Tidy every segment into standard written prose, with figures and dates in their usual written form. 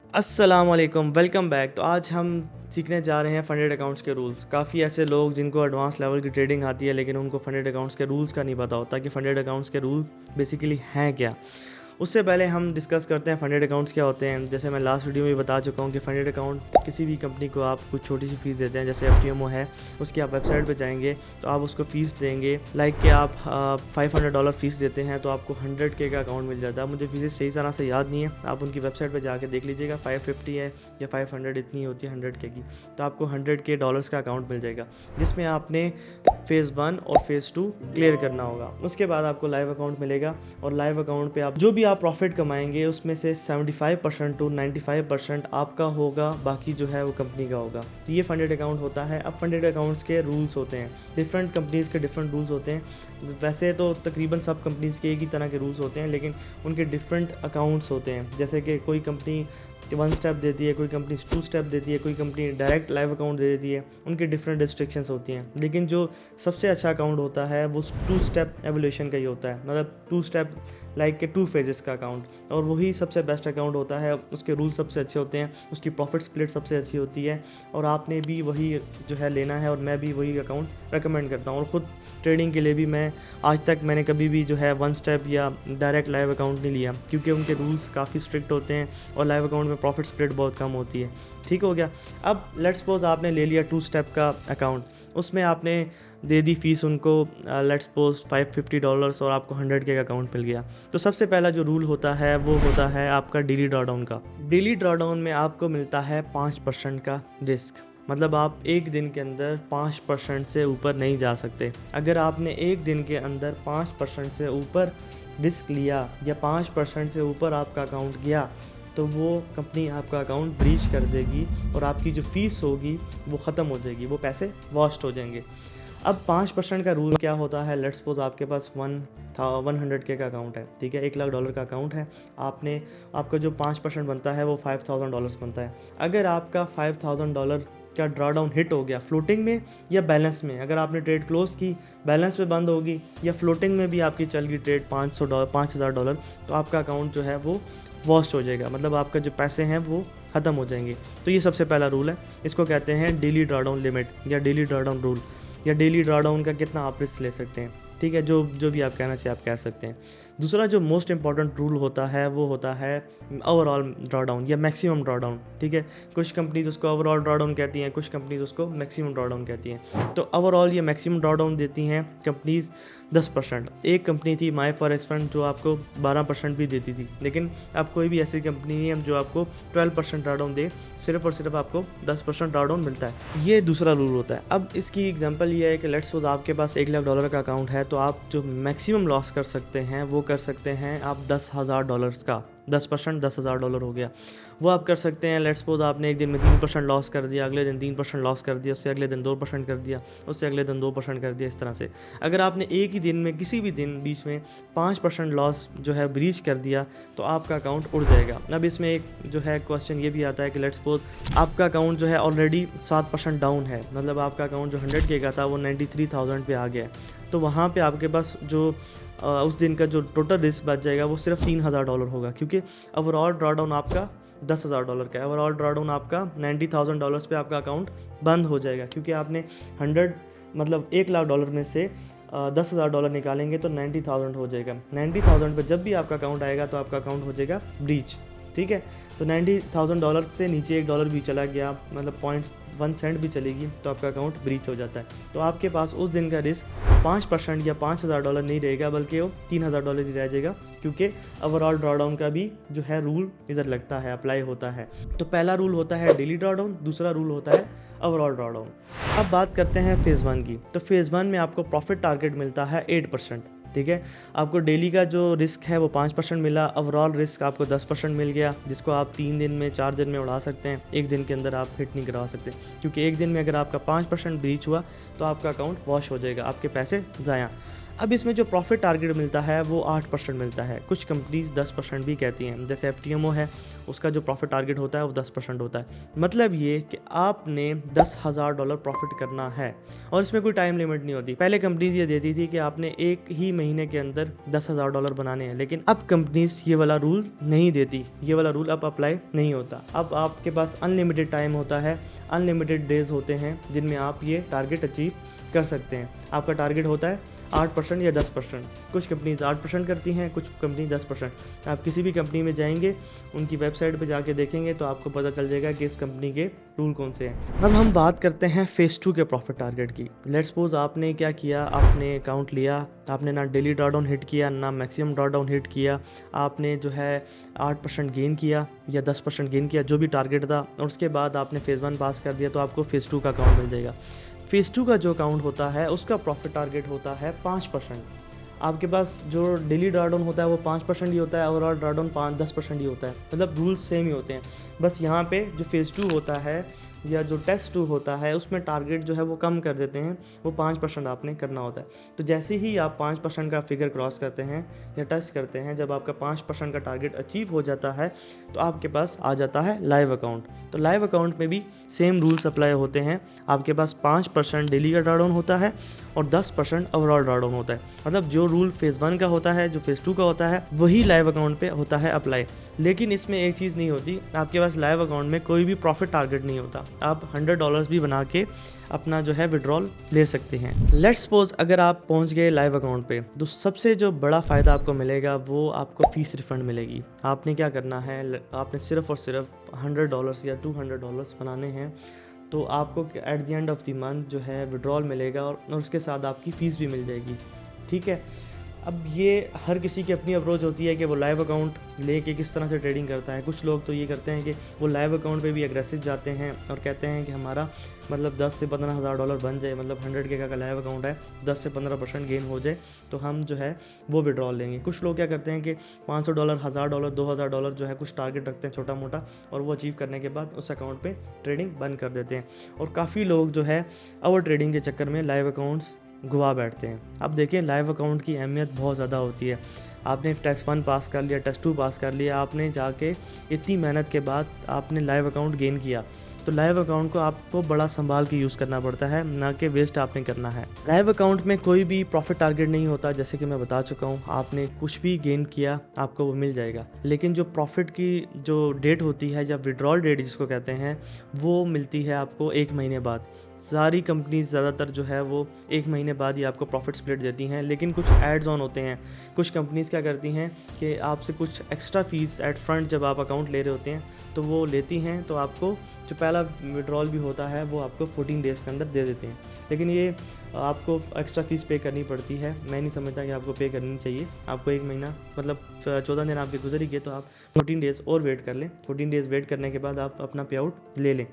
अस्सलाम वालेकुम, welcome back. तो आज हम सीखने जा रहे हैं फंडेड अकाउंट्स के रूल्स। काफ़ी ऐसे लोग जिनको एडवांस लेवल की ट्रेडिंग आती है लेकिन उनको फंडेड अकाउंट्स के रूल्स का नहीं पता होता कि फंडेड अकाउंट्स के रूल बेसिकली हैं क्या। उससे पहले हम डिस्कस करते हैं फंडेड अकाउंट्स क्या होते हैं। जैसे मैं लास्ट वीडियो में बता चुका हूँ कि फंडेड अकाउंट किसी भी कंपनी को आप कुछ छोटी सी फीस देते हैं। जैसे FTMO है, उसकी आप वेबसाइट पे जाएंगे तो आप उसको फ़ीस देंगे। लाइक कि आप $500 फ़ीस देते हैं तो आपको 100K का अकाउंट मिल जाता है। मुझे फीसें सही तरह से याद नहीं है, आप उनकी वेबसाइट पर जाके देख लीजिएगा। 550 है या 500 इतनी होती है 100K की। तो आपको 100K का अकाउंट मिल जाएगा, जिसमें आपने फ़ेज़ 1 और फ़ेज़ 2 क्लियर करना होगा। उसके बाद आपको लाइव अकाउंट मिलेगा और लाइव अकाउंट पे आप जो भी आप प्रॉफिट कमाएंगे उसमें से 75% टू 95% आपका होगा, बाकी जो है वो कंपनी का होगा। तो ये फंडेड अकाउंट होता है। अब फंडेड अकाउंट्स के रूल्स होते हैं, डिफरेंट कंपनीज़ के डिफरेंट रूल्स होते हैं। वैसे तो तकरीबन सब कंपनीज़ के एक ही तरह के रूल्स होते हैं, लेकिन उनके डिफरेंट अकाउंट्स होते हैं। जैसे कि कोई कंपनी 1 स्टेप देती है, कोई कंपनी 2 स्टेप देती है, कोई कंपनी डायरेक्ट लाइव अकाउंट दे देती है। उनकी डिफरेंट रिस्ट्रिक्शंस होती हैं, लेकिन जो सबसे अच्छा अकाउंट होता है वो 2 स्टेप एवोल्यूशन का ही होता है। मतलब 2 स्टेप लाइक के 2 फेजेस का अकाउंट, और वही सबसे बेस्ट अकाउंट होता है। उसके रूल सबसे अच्छे होते हैं, उसकी प्रॉफिट स्प्लिट सबसे अच्छी होती है, और आपने भी वही जो है लेना है। और मैं भी वही अकाउंट रेकमेंड करता हूँ। और ख़ुद ट्रेडिंग के लिए भी मैं आज तक मैंने कभी भी जो है 1 स्टेप या डायरेक्ट लाइव अकाउंट नहीं लिया, क्योंकि उनके रूल्स काफ़ी स्ट्रिक्ट होते हैं और लाइव अकाउंट में प्रॉफिट स्प्लिट बहुत कम होती है। ठीक हो गया। अब लेट्स सपोज आपने ले लिया 2 स्टेप का अकाउंट, उसमें आपने दे दी फीस उनको लेट्स सपोज $550 और आपको 100K का अकाउंट मिल गया। तो सबसे पहला जो रूल होता है वो होता है आपका डेली ड्रॉडाउन का। डेली ड्रॉडाउन में आपको मिलता है 5% का रिस्क। मतलब आप एक दिन के अंदर 5% से ऊपर नहीं जा सकते। अगर आपने एक दिन के अंदर 5% से ऊपर रिस्क लिया या 5% से ऊपर आपका अकाउंट गया तो वो कंपनी आपका अकाउंट ब्रीच कर देगी और आपकी जो फ़ीस होगी वो ख़त्म हो जाएगी, वो पैसे वॉस्ट हो जाएंगे। अब 5% का रूल क्या होता है। लेट्स सपोज आपके पास 100K का अकाउंट है, ठीक है, $1,00,000 का अकाउंट है। आपका जो 5% बनता है वो $5,000 बनता है। अगर आपका $5,000 का ड्रॉडाउन हिट हो गया फ्लोटिंग में या बैलेंस में, अगर आपने ट्रेड क्लोज की बैलेंस में बंद होगी या फ्लोटिंग में भी आपकी चल गई ट्रेड $5,000, तो आपका अकाउंट जो है वो वॉस्ट हो जाएगा। मतलब आपका जो पैसे हैं वो ख़त्म हो जाएंगे। तो ये सबसे पहला रूल है, इसको कहते हैं डेली ड्रॉडाउन लिमिट या डेली ड्रॉडाउन रूल, या डेली ड्रॉडाउन का कितना आप रिस्क ले सकते हैं। ठीक है, जो भी आप कहना चाहिए आप कह सकते हैं। दूसरा जो मोस्ट इंपॉर्टेंट रूल होता है वो होता है ओवरऑल ड्रॉडाउन या मैक्सिमम ड्रॉडाउन। ठीक है, कुछ कंपनीज उसको ओवरऑल ड्रॉडाउन कहती हैं, कुछ कंपनीज उसको मैक्सिमम ड्रॉडाउन कहती हैं। तो ओवरऑल ये मैक्सिमम ड्रॉडाउन देती हैं कंपनीज 10%। एक कंपनी थी माई फॉरेक्स फंड जो आपको 12% भी देती थी, लेकिन अब कोई भी ऐसी कंपनी नहीं है जो आपको 12% ड्रॉडाउन दे, सिर्फ और सिर्फ आपको 10% ड्रॉडाउन मिलता है। ये दूसरा रूल होता है। अब इसकी एग्जांपल ये है कि लेट्स सपोज आपके पास $1,00,000 का अकाउंट है, तो आप जो मैक्सिमम लॉस कर सकते हैं वो कर सकते हैं आप $10,000 का। 10% $10,000 हो गया, वो आप कर सकते हैं। लेट्स सपोज आपने एक दिन में 3% लॉस कर दिया, अगले दिन 3% लॉस कर दिया, उससे अगले दिन 2% कर दिया, उससे अगले दिन 2% कर दिया। इस तरह से अगर आपने एक ही दिन में किसी भी दिन बीच में 5% लॉस जो है ब्रीच कर दिया तो आपका अकाउंट उड़ जाएगा। अब इसमें एक जो है क्वेश्चन ये भी आता है कि लेट्स सपोज आपका अकाउंट जो है ऑलरेडी 7% डाउन है, मतलब आपका अकाउंट जो 100K का था वो 93,000 पे आ गया है। तो वहाँ पे आपके पास जो उस दिन का जो टोटल रिस्क बच जाएगा वो सिर्फ $3,000 होगा, क्योंकि ओवरऑल ड्रॉडाउन आपका $10,000 का है। ओवरऑल ड्रॉडाउन आपका $90,000 पे आपका अकाउंट बंद हो जाएगा, क्योंकि आपने 100 मतलब $1,00,000 में से $10,000 निकालेंगे तो 90,000 हो जाएगा। 90,000 पे जब भी आपका अकाउंट आएगा तो आपका अकाउंट हो जाएगा ब्रीच। ठीक है, तो $90,000 से नीचे $1 भी चला गया, मतलब 0.1 सेंट भी चलेगी तो आपका अकाउंट ब्रीच हो जाता है। तो आपके पास उस दिन का रिस्क 5% या $5,000 नहीं रहेगा, बल्कि वो $3,000 ही रह जाएगा, क्योंकि ओवरऑल ड्रॉडाउन का भी जो है रूल इधर लगता है, अप्लाई होता है। तो पहला रूल होता है डेली ड्रॉडाउन, दूसरा रूल होता है ओवरऑल ड्रॉडाउन। अब बात करते हैं फ़ेज़ 1 की। तो फ़ेज़ 1 में आपको प्रॉफिट टारगेट मिलता है 8%। ठीक है, आपको डेली का जो रिस्क है वो 5% मिला, ओवरऑल रिस्क आपको 10% मिल गया, जिसको आप 3 दिन में 4 दिन में उड़ा सकते हैं। एक दिन के अंदर आप हिट नहीं करवा सकते, क्योंकि एक दिन में अगर आपका 5% ब्रीच हुआ तो आपका अकाउंट वॉश हो जाएगा, आपके पैसे ज़ाया। अब इसमें जो प्रॉफिट टारगेट मिलता है वो 8% मिलता है। कुछ कंपनीज 10% भी कहती हैं, जैसे FTMO है उसका जो प्रॉफिट टारगेट होता है वो 10% होता है। मतलब ये कि आपने $10,000 प्रॉफिट करना है और इसमें कोई टाइम लिमिट नहीं होती। पहले कंपनीज ये देती थी कि आपने एक ही महीने के अंदर $10,000 बनाने हैं, लेकिन अब कंपनीज ये वाला रूल नहीं देती, ये वाला रूल अब अप्लाई नहीं होता। अब आपके पास अनलिमिटेड टाइम होता है, अनलिमिटेड डेज होते हैं जिनमें आप ये टारगेट अचीव कर सकते हैं। आपका टारगेट होता है 8% या 10%। कुछ कंपनीज 8% करती हैं, कुछ कंपनी 10%। आप किसी भी कंपनी में जाएंगे, उनकी वेबसाइट पे जाके देखेंगे तो आपको पता चल जाएगा कि इस कंपनी के रूल कौन से हैं। अब हम बात करते हैं फेज़ 2 के प्रॉफिट टारगेट की। लेट्स सपोज आपने क्या किया, आपने अकाउंट लिया, आपने ना डेली ड्रॉडाउन हिट किया ना मैक्सिमम ड्रॉडाउन हिट किया, आपने जो है 8% गेन किया या 10% गेन किया, जो भी टारगेट था, और उसके बाद आपने फेज़ 1 पास कर दिया तो आपको फेज़ 2 का अकाउंट मिल जाएगा। फेज़ 2 का जो अकाउंट होता है उसका प्रॉफिट टारगेट होता है 5%। आपके पास जो डेली ड्रॉडाउन होता है वो 5% ही होता है, ओवरऑल ड्रॉडाउन 5-10% ही होता है, मतलब रूल्स सेम ही होते हैं। बस यहाँ पे जो फेज़ 2 होता है या जो टेस्ट 2 होता है उसमें टारगेट जो है वो कम कर देते हैं, वो 5% आपने करना होता है। तो जैसे ही आप 5% का फिगर क्रॉस करते हैं या टच करते हैं, जब आपका 5% का टारगेट अचीव हो जाता है तो आपके पास आ जाता है लाइव अकाउंट। तो लाइव अकाउंट में भी सेम रूल्स अप्लाई होते हैं। आपके पास 5% डेली का ड्रॉडाउन होता है और 10% ओवरऑल ड्रॉडाउन होता है। मतलब जो रूल फेज़ 1 का होता है, जो फेज़ 2 का होता है, वही लाइव अकाउंट पे होता है अप्लाई। लेकिन इसमें एक चीज़ नहीं होती, आपके पास लाइव अकाउंट में कोई भी प्रॉफिट टारगेट नहीं होता। आप $100 भी बना के अपना जो है विड्रॉल ले सकते हैं। लेट्स सपोज अगर आप पहुंच गए लाइव अकाउंट पे, तो सबसे जो बड़ा फ़ायदा आपको मिलेगा वो आपको फ़ीस रिफ़ंड मिलेगी। आपने क्या करना है, आपने सिर्फ़ और सिर्फ $100 या $200 बनाने हैं, तो आपको at the end of the month जो है विड्रॉल मिलेगा और उसके साथ आपकी फ़ीस भी मिल जाएगी। ठीक है। अब ये हर किसी की अपनी अप्रोच होती है कि वो लाइव अकाउंट लेके किस तरह से ट्रेडिंग करता है। कुछ लोग तो ये करते हैं कि वो लाइव अकाउंट पे भी एग्रेसिव जाते हैं और कहते हैं कि हमारा मतलब 10 से 15 हज़ार डॉलर बन जाए, मतलब 100K का लाइव अकाउंट है, 10 से 15% गेन हो जाए तो हम जो है वो विड्रॉल लेंगे। कुछ लोग क्या करते हैं कि $500, $1000, $2000 जो है कुछ टारगेट रखते हैं छोटा मोटा, और वो अचीव करने के बाद उस अकाउंट पे ट्रेडिंग बंद कर देते हैं। और काफ़ी लोग जो है ओवर ट्रेडिंग के चक्कर में लाइव अकाउंट्स घुमा बैठते हैं। अब देखिए, लाइव अकाउंट की अहमियत बहुत ज़्यादा होती है। आपने टेस्ट 1 पास कर लिया, टेस्ट 2 पास कर लिया, आपने जाके इतनी मेहनत के बाद आपने लाइव अकाउंट गेन किया, तो लाइव अकाउंट को आपको बड़ा संभाल के यूज़ करना पड़ता है, ना कि वेस्ट आपने करना है। लाइव अकाउंट में कोई भी प्रॉफिट टारगेट नहीं होता, जैसे कि मैं बता चुका हूँ। आपने कुछ भी गेन किया आपको वो मिल जाएगा, लेकिन जो प्रॉफिट की जो डेट होती है या विड्रॉल डेट जिसको कहते हैं, वो मिलती है आपको 1 महीने बाद। सारी कंपनीज ज़्यादातर जो है वो 1 महीने बाद ही आपको प्रॉफिट स्प्लिट देती हैं, लेकिन कुछ एड्स ऑन होते हैं। कुछ कंपनीज़ क्या करती हैं कि आपसे कुछ एक्स्ट्रा फ़ीस एट फ्रंट जब आप अकाउंट ले रहे होते हैं तो वो लेती हैं, तो आपको जो पहला विड्रॉल भी होता है वो आपको 14 डेज़ के अंदर दे देते हैं। लेकिन ये आपको एक्स्ट्रा फ़ीस पे करनी पड़ती है। मैं नहीं समझता कि आपको पे करनी चाहिए। आपको 1 महीना मतलब 14 दिन आपके गुजर ही गए तो आप 14 डेज़ और वेट कर लें। 14 डेज़ वेट करने के बाद आप अपना पे आउट ले लें।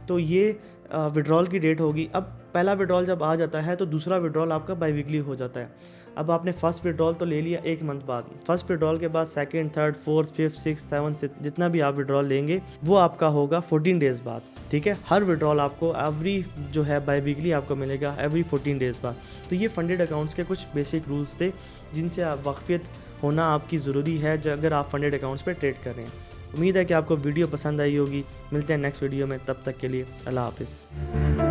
तो ये विड्रॉल की डेट होगी। अब पहला विड्रॉल जब आ जाता है तो दूसरा विड्रॉल आपका बाई वीकली हो जाता है। अब आपने फर्स्ट विड्रॉल तो ले लिया 1 मंथ बाद, फर्स्ट विड्रॉल के बाद second, third, fourth, fifth, six, seventh, जितना भी आप विड्रॉल लेंगे वो आपका होगा 14 डेज़ बाद। ठीक है। हर विड्रॉल आपको एवरी जो है बाई वीकली आपको मिलेगा एवरी 14 डेज़ बाद। तो ये फंडेड अकाउंट्स के कुछ बेसिक रूल्स थे जिनसे आप वाकफियत होना आपकी ज़रूरी है अगर आप फंडेड अकाउंट्स पर ट्रेड कर रहे हैं। उम्मीद है कि आपको वीडियो पसंद आई होगी। मिलते हैं नेक्स्ट वीडियो में, तब तक के लिए अल्लाह हाफिज़।